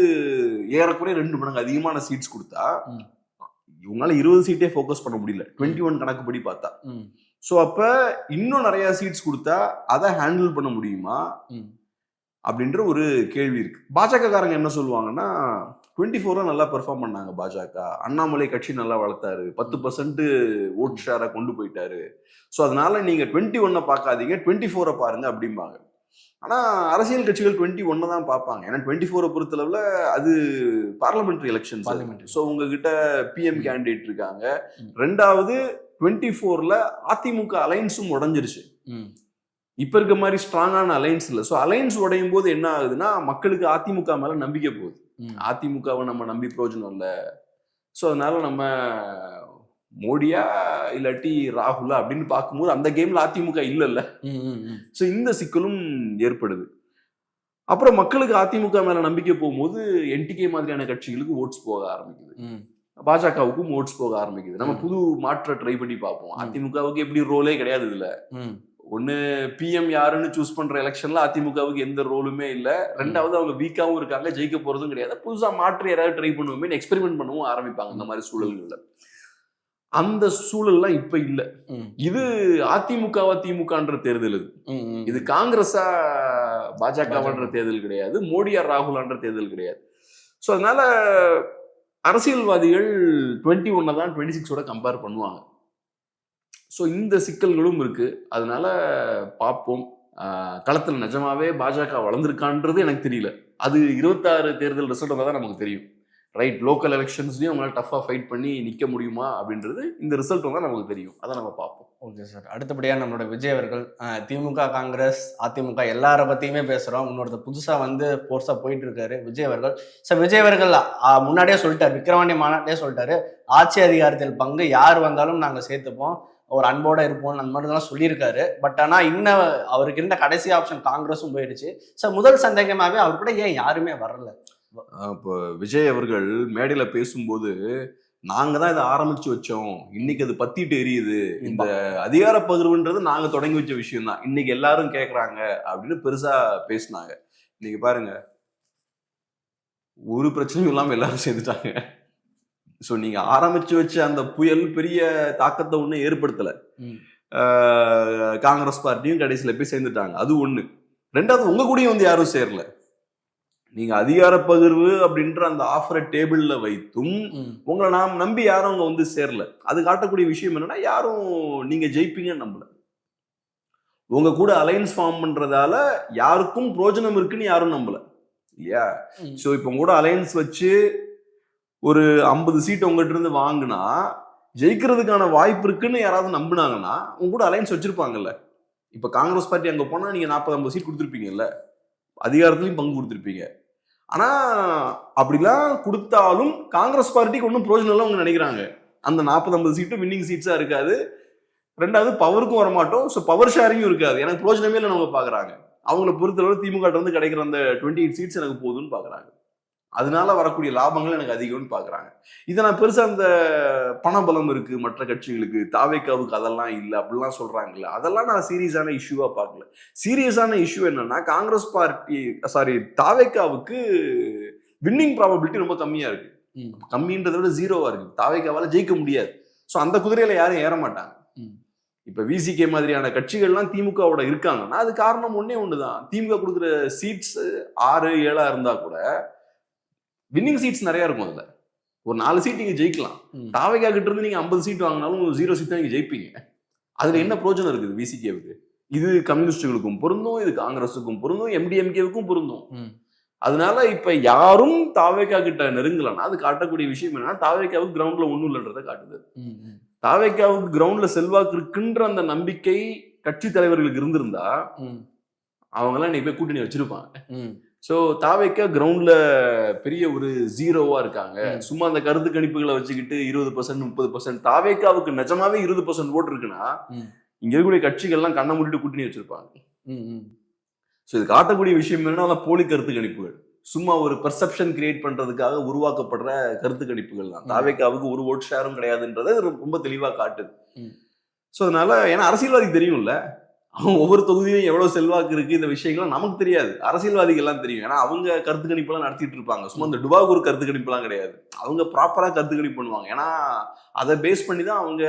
ஏறக்குறைய 2 மடங்கு அதிகமான சீட்ஸ் கொடுத்தா இவங்களால 20 சீட்டே ஃபோக்கஸ் பண்ண முடியல 21 கணக்குப்படி பார்த்தா. ஸோ அப்ப இன்னும் நிறைய சீட்ஸ் கொடுத்தா அதை ஹேண்டில் பண்ண முடியுமா அப்படின்ற ஒரு கேள்வி இருக்கு. பாஜக காரங்க என்ன சொல்லுவாங்கன்னா, 24 நல்லா பெர்ஃபார்ம் பண்ணாங்க பாஜக, அண்ணாமலை கட்சி நல்லா வளர்த்தாரு, 10% ஓட் ஷேரை கொண்டு போயிட்டாரு, ஸோ அதனால நீங்க 21 பார்க்காதீங்க 24 பாருங்க அப்படிம்பாங்க. ஆனா அரசியல் கட்சிகள் 21 தான் பார்ப்பாங்க. ஏன்னா 24 பொறுத்தளவுல அது பார்லிமெண்டரி எலெக்ஷன். ஸோ உங்ககிட்ட பிஎம் கேண்டிடேட் இருக்காங்க. ரெண்டாவது 24ல அதிமுக அலைன்ஸும் உடஞ்சிருச்சு, இப்ப இருக்க மாதிரி ஸ்ட்ராங்கான அலைன்ஸ் இல்லை. ஸோ அலைன்ஸ் உடையும் போது என்ன ஆகுதுன்னா, மக்களுக்கு அதிமுக மேல நம்பிக்கை போகுது. அதிமுகவை நம்ம நம்பி பிரயோஜனம் இல்லை, ஸோ அதனால நம்ம மோடியா இல்லாட்டி ராகுலா அப்படின்னு பார்க்கும்போது அந்த கேம்ல அதிமுக இல்லைல்ல. ஸோ இந்த சிக்கலும் ஏற்படுது. அப்புறம் மக்களுக்கு அதிமுக மேல நம்பிக்கை போகும்போது என்டிகே மாதிரியான கட்சிகளுக்கு ஓட்ஸ் போக ஆரம்பிக்குது, பாஜகவுக்கும் ஓட்ஸ் போக ஆரம்பிக்குது. நம்ம புது மாற்ற ட்ரை பண்ணி பார்ப்போம். அதிமுகவுக்கு எப்படி ரோலே கிடையாது இதுல. ஒன்னு பிஎம் யாருன்னு சூஸ் பண்ற எலெக்ஷன்ல அதிமுகவுக்கு எந்த ரோலுமே இல்ல. ரெண்டாவது அவங்க வீக்காவும் இருக்காங்க, ஜெயிக்க போறதும் கிடையாது. புதுசா மாற்றி யாராவது ட்ரை பண்ணுவோமே, எக்ஸ்பெரிமெண்ட் பண்ணவும் ஆரம்பிப்பாங்க இந்த மாதிரி சூழல்கள்ல. அந்த சூழல்லாம் இப்ப இல்ல. இது அதிமுகவா திமுகன்ற தேர்தல், இது காங்கிரஸா பாஜகன்ற தேர்தல் கிடையாது, மோடியா ராகுலான்ற தேர்தல் கிடையாது. ஸோ அதனால அரசியல்வாதிகள் 21 தான் 26ஓட கம்பேர் பண்ணுவாங்க. ஸோ இந்த சிக்கல்களும் இருக்கு. அதனால பார்ப்போம். களத்தில் நிஜமாவே பாஜக வளர்ந்துருக்கான்றது எனக்கு தெரியல. அது 26 தேர்தல் ரிசல்ட் தான் நமக்கு தெரியும். ரைட், லோக்கல் எலெக்ஷன்ஸ்லையும் அவங்களால டஃபாக ஃபைட் பண்ணி நிற்க முடியுமா அப்படின்றது இந்த ரிசல்ட் தான் நமக்கு தெரியும். அதை நம்ம பார்ப்போம். ஓகே சார், அடுத்தபடியாக நம்மளோட விஜய் அவர்கள் திமுக, காங்கிரஸ், அதிமுக எல்லார பற்றியுமே பேசுகிறோம். இன்னொருத்த புதுசாக வந்து ஃபோர்ஸாக போயிட்டு இருக்காரு விஜய் அவர்கள். சார், விஜய் அவர்கள் முன்னாடியே சொல்லிட்டார், விக்கிரவாண்டி மாநாட்டிலே சொல்லிட்டாரு, ஆட்சி அதிகாரத்தில் பங்கு யார் வந்தாலும் நாங்கள் சேர்த்துப்போம், ஒரு அன்போட இருப்போம், அந்த மாதிரி தான் சொல்லியிருக்காரு. பட் ஆனால் இன்னும் அவருக்கு இருந்த கடைசி ஆப்ஷன் காங்கிரஸும் போயிடுச்சு. சார், முதல் சந்தேகமாகவே அவர் கூட ஏன் யாருமே வரல? இப்போ விஜய் அவர்கள் மேடையில பேசும்போது, நாங்க தான் இதை ஆரம்பிச்சு வச்சோம், இன்னைக்கு அது பத்திட்டு எரியுது, இந்த அதிகார பகிர்வுன்றது நாங்க தொடங்கி வச்ச விஷயம் தான், இன்னைக்கு எல்லாரும் கேட்கறாங்க அப்படின்னு பெருசா பேசினாங்க. இன்னைக்கு பாருங்க, ஒரு பிரச்சனையும் இல்லாம எல்லாரும் சேர்ந்துட்டாங்க. ஸோ நீங்க ஆரம்பிச்சு வச்ச அந்த புயல் பெரிய தாக்கத்தை ஒன்றும் ஏற்படுத்தல. காங்கிரஸ் பார்ட்டியும் கடைசியில போய் சேர்ந்துட்டாங்க, அது ஒண்ணு. ரெண்டாவது, உங்க கூடயும் வந்து யாரும் சேரல. நீங்க அதிகார பகிர்வு அப்படின்ற அந்த ஆஃபரை டேபிள்ல வைத்தும் உங்களை நாம் நம்பி யாரும் அங்க வந்து சேரல. அது காட்டக்கூடிய விஷயம் என்னன்னா, யாரும் நீங்க ஜெயிப்பீங்கன்னு நம்பல. உங்க கூட அலைன்ஸ் ஃபார்ம் பண்றதால யாருக்கும் பிரோஜனம் இருக்குன்னு யாரும் நம்பல இல்லையா? ஸோ இப்போ கூட அலைன்ஸ் வச்சு ஒரு 50 சீட் உங்ககிட்ட இருந்து வாங்கினா ஜெயிக்கிறதுக்கான வாய்ப்பு இருக்குன்னு யாராவது நம்பினாங்கன்னா உங்க கூட அலைன்ஸ் வச்சிருப்பாங்கல்ல. இப்ப காங்கிரஸ் பார்ட்டி அங்க போனா நீங்க 40-50 சீட் கொடுத்துருப்பீங்கல்ல, அதிகாரத்திலையும் பங்கு கொடுத்துருப்பீங்க. ஆனா அப்படிலாம் கொடுத்தாலும் காங்கிரஸ் பார்ட்டிக்கு ஒன்றும் பிரோஜனம் இல்லை அவங்க நினைக்கிறாங்க. அந்த 40-50 சீட்டும் வின்னிங் சீட்ஸா இருக்காது. ரெண்டாவது, பவருக்கும் வரமாட்டோம், ஸோ பவர் ஷேரிங்கும் இருக்காது. எனக்கு பிரோஜனமே இல்லை அவங்க பாக்குறாங்க. அவங்கள பொறுத்தளவு திமுக வந்து கிடைக்கிற அந்த 28 சீட்ஸ் எனக்கு போதுன்னு பாக்குறாங்க. அதனால வரக்கூடிய லாபங்கள் எனக்கு அதிகம்னு பாக்குறாங்க. இதை நான் பெருசா அந்த பணபலம் இருக்கு மற்ற கட்சிகளுக்கு, தாவேக்காவுக்கு அதெல்லாம் இல்லை அப்படிலாம் சொல்றாங்கல்ல, அதெல்லாம் நான் சீரியஸான இஷ்யூவா பார்க்கல. சீரியஸான இஷ்யூ என்னன்னா, காங்கிரஸ் பார்ட்டி தாவேக்காவுக்கு வின்னிங் ப்ராபபிலிட்டி ரொம்ப கம்மியா இருக்கு. கம்மின்றதை விட 0வா இருக்கு. தாவேக்காவால ஜெயிக்க முடியாது. ஸோ அந்த குதிரையில யாரும் ஏற மாட்டாங்க. இப்ப விசிகே மாதிரியான கட்சிகள்லாம் திமுகவோட இருக்காங்கன்னா அது காரணம் ஒண்ணுதான். திமுக கொடுக்குற சீட்ஸ் 6-7 இருந்தா கூட வின்னிங் சீட்ஸ் நிறைய இருக்கும். அதுல ஒரு 4 சீட் நீங்க ஜெயிக்கலாம். தாவேக்கா கிட்ட இருந்து நீங்க 50 சீட் வாங்கினாலும் 0 சீட் தான் நீங்க ஜெயிப்பீங்க. அதுல என்ன பிரயோஜனம் இருக்குது விசிகேவுக்கு? இது கம்யூனிஸ்டுகளுக்கும் பொருந்தும், இது காங்கிரஸுக்கும் பொருந்தும், எம்டிஎம்கேவுக்கும் பொருந்தும். அதனால இப்ப யாரும் தாவேகா கிட்ட நெருங்கலன்னா அது காட்டக்கூடிய விஷயம் என்னன்னா தாவேகாவுக்கு கிரவுண்ட்ல ஒண்ணும் இல்லைன்றதை காட்டுது. தாவேகாவுக்கு கிரவுண்ட்ல செல்வாக்கு இருக்குன்ற அந்த நம்பிக்கை கட்சி தலைவர்களுக்கு இருந்திருந்தா அவங்க எல்லாம் இன்னைக்கு போய் கூட்டணி வச்சிருப்பாங்க. சோ தாவேகா கிரவுண்ட்ல பெரிய ஒரு ஜீரோவா இருக்காங்க. சும்மா அந்த கருத்து கணிப்புகளை வச்சுக்கிட்டு 20% 30%, தாவேகாவுக்கு நிஜமாவே 20% ஓட்டு இருக்குன்னா இங்க இருக்கக்கூடிய கட்சிகள்லாம் கண்ணை மூடிட்டு கூட்டணி வச்சிருப்பாங்க. ஸோ இது காட்டக்கூடிய விஷயம் என்னன்னா போலி கருத்து கணிப்புகள், சும்மா ஒரு பெர்செப்ஷன் கிரியேட் பண்றதுக்காக உருவாக்கப்படுற கருத்து கணிப்புகள் தான். தாவேகாவுக்கு ஒரு ஓட் ஷேரும் கிடையாதுன்றதை ரொம்ப தெளிவா காட்டுது. ஸோ அதனால ஏன்னா அரசியல்வாதிக்கு தெரியும்ல, அவங்க ஒவ்வொரு தொகுதியிலும் எவ்வளவு செல்வாக்கு இருக்கு, இந்த விஷயங்கள்லாம் நமக்கு தெரியாது, அரசியல்வாதிகள் எல்லாம் தெரியும். ஏன்னா அவங்க கருத்து கணிப்பெல்லாம் நடத்திட்டு இருப்பாங்க. சும்மா இந்த டுபாகூர் கருத்து கணிப்புலாம் கிடையாது, அவங்க ப்ராப்பரா கருத்து கணிப்பு பண்ணுவாங்க. ஏன்னா அதை பேஸ் பண்ணி தான் அவங்க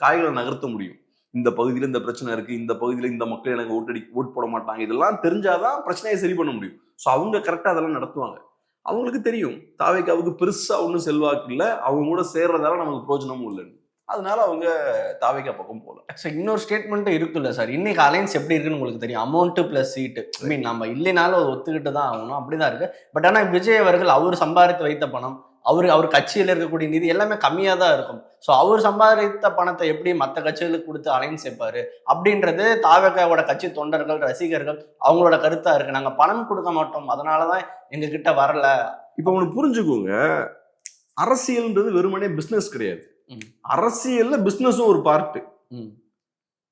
காய்களை நகர்த்த முடியும். இந்த பகுதியில இந்த பிரச்சனை இருக்கு, இந்த பகுதியில இந்த மக்கள் எனக்கு ஓட் போட மாட்டாங்க, இதெல்லாம் தெரிஞ்சாதான் பிரச்சனையை சரி பண்ண முடியும். ஸோ அவங்க கரெக்டா அதெல்லாம் நடத்துவாங்க. அவங்களுக்கு தெரியும் தாவேகாவுக்கு பெருசா ஒன்றும் செல்வாக்கு இல்லை, அவங்க கூட சேர்றதால நமக்கு பிரயோஜனமும் இல்லைன்னு. அதனால அவங்க தாவேகா பக்கம் போகல. சார் இன்னொரு ஸ்டேட்மெண்ட்டும் இருக்குல்ல சார், இன்னைக்கு அலைன்ஸ் எப்படி இருக்குன்னு உங்களுக்கு தெரியும். அமௌண்ட் பிளஸ் சீட்டு, ஐ மீன் நம்ம இல்லைனாலும் ஒத்துக்கிட்டு தான் ஆகணும், அப்படிதான் இருக்கு. பட் ஆனால் விஜய் அவர்கள் அவர் சம்பாதித்து வைத்த பணம், அவர் கட்சியில் இருக்கக்கூடிய நிதி எல்லாமே கம்மியாக தான் இருக்கும். ஸோ அவர் சம்பாதித்த பணத்தை எப்படி மற்ற கட்சிகளுக்கு கொடுத்து அலைன்ஸ் சேர்ப்பாரு அப்படின்றது தாவேகாவோட கட்சி தொண்டர்கள், ரசிகர்கள் அவங்களோட கருத்தா இருக்கு. நாங்கள் பணம் கொடுக்க மாட்டோம், அதனாலதான் எங்க கிட்ட வரல. இப்போ உங்களுக்கு புரிஞ்சுக்கோங்க, அரசியல்ன்றது வெறுமனே பிசினஸ் கிடையாது. அரசியல்ல பிசினஸும் ஒரு பார்ட்,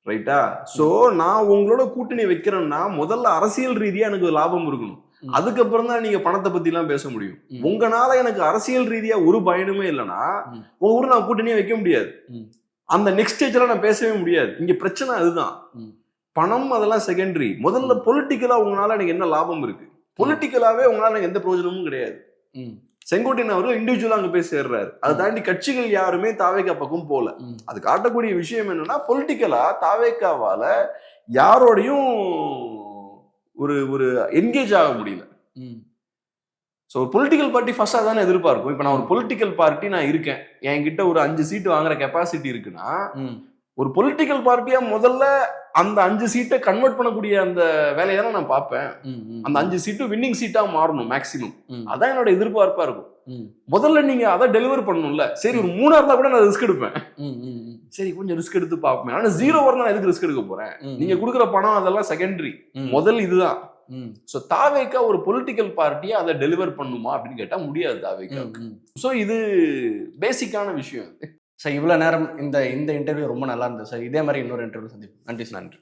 ரைட்டா? சோ நான் உங்களோட கூட்டணி வைக்கிறேன்னா முதல்ல அரசியல் ரீதியா எனக்கு லாபம் இருக்கணும், அதுக்கப்புறம் தான் நீங்க பணத்தை பத்தி எல்லாம் பேச முடியும். உங்களால எனக்கு அரசியல் ரீதியா ஒரு பயனுமே இல்லைன்னா உங்க ஊர் நான் கூட்டணியே வைக்க முடியாது. அந்த நெக்ஸ்ட் ஸ்டேஜ்ல நான் பேசவே முடியாது. இங்க பிரச்சனை அதுதான். பணம் அதெல்லாம் செகண்டரி. முதல்ல பொலிட்டிக்கலா உங்களால எனக்கு என்ன லாபம் இருக்கு? பொலிட்டிக்கலாவே உங்களால எனக்கு எந்த பிரயோஜனமும் கிடையாது. செங்கோட்டையன் அவர்கள் இண்டிவிஜுவலா அங்க போய் சேர்றாரு. அதை தாண்டி கட்சிகள் யாருமே தாவேகா பக்கம் போல. அது காட்டக்கூடிய விஷயம் என்னன்னா பொலிட்டிக்கலா தாவேகாவால யாரோடையும் ஒரு என்கேஜ் ஆக முடியல. ஸோ ஒரு பொலிட்டிக்கல் பார்ட்டி ஃபர்ஸ்டா தானே எதிர்பார்க்கும். இப்ப நான் ஒரு பொலிட்டிக்கல் பார்ட்டி நான் இருக்கேன், என்கிட்ட ஒரு 5 சீட்டு வாங்குற கெப்பாசிட்டி இருக்குன்னா ஒரு பொலிட்டிக்கல் பார்ட்டியா முதல்ல அந்த 5 சீட்டை கன்வெர்ட் பண்ணக்கூடிய அந்த வேலையை தான் நான் பார்ப்பேன். அந்த 5 சீட்டும் வின்னிங் சீட்டா மாறணும் மேக்சிமம். அதான் என்னோட எதிர்பார்ப்பா இருக்கும். முதல்ல நீங்க அதை டெலிவர் பண்ணணும்ல. சரி ஒரு 3 இருந்தா கூட நான் ரிஸ்க் எடுப்பேன், சரி கொஞ்சம் ரிஸ்க் எடுத்து பார்ப்பேன். ஆனா 0 வரணும், நான் எதுக்கு ரிஸ்க் எடுக்க போறேன்? நீங்க கொடுக்குற பணம் அதெல்லாம் செகண்டரி, முதல் இதுதான். சோ தாவேகா ஒரு பொலிட்டிக்கல் பார்ட்டியா அதை டெலிவர் பண்ணுமா அப்படின்னு கேட்டா முடியாது தாவேகா. சோ இது பேசிக்கான விஷயம். சார் இவ்வளவு நேரம் இந்த இன்டர்வியூ ரொம்ப நல்லா இருந்தது சார். இதே மாதிரி இன்னொரு இன்டர்வியூ சந்திப்போம். நன்றி.